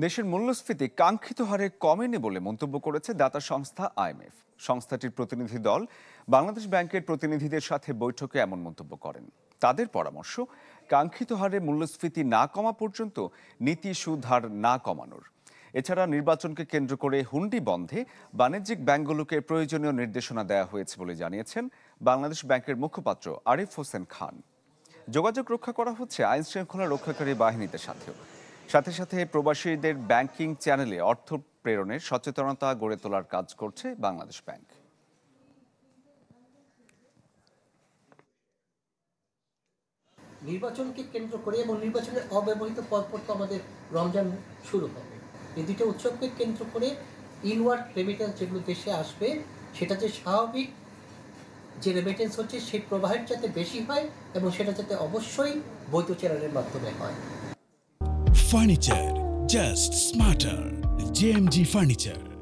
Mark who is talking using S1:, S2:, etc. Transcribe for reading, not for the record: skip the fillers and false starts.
S1: দেশের মূল্যস্ফীতি কাঙ্ক্ষিত হারে কমেনি বলে মন্তব্য করেছে দাতা সংস্থা আইএমএফ। সংস্থাটির প্রতিনিধি দল বাংলাদেশ ব্যাংকের প্রতিনিধিদের সাথে বৈঠকে এমন মন্তব্য করেন। তাদের পরামর্শ, কাঙ্ক্ষিত হারে মূল্যস্ফীতি না কমা পর্যন্ত নীতি সুদ হার না কমানোর। এছাড়া নির্বাচনকে কেন্দ্র করে হুন্ডি বন্ধে বাণিজ্যিক ব্যাংকগুলোকে প্রয়োজনীয় নির্দেশনা দেওয়া হয়েছে বলে জানিয়েছেন বাংলাদেশ ব্যাংকের মুখপাত্র আরিফ হোসেন খান। যোগাযোগ রক্ষা করা হচ্ছে আইন শৃঙ্খলা রক্ষাকারী বাহিনীদের সাথেও। সাথে সাথে প্রবাসীদের ব্যাংকিং চ্যানেলে অর্থ প্রেরণের সচেতনতা গড়ে তোলার কাজ করছে বাংলাদেশ ব্যাংক।
S2: নির্বাচনকে কেন্দ্র করে এবং নির্বাচনের অব্যবহৃত পরপর তো আমাদের রমজান শুরু হবে। এই দুটো উৎসবকে কেন্দ্র করে ইনওয়ার্ড রেমিটেন্স যেগুলো দেশে আসবে, সেটা যে স্বাভাবিক যে রেমিটেন্স হচ্ছে সেই প্রবাহের যাতে বেশি হয় এবং সেটা যাতে অবশ্যই বৈধ চ্যানেলের মাধ্যমে হয়।
S3: Furniture just smarter. JMG Furniture.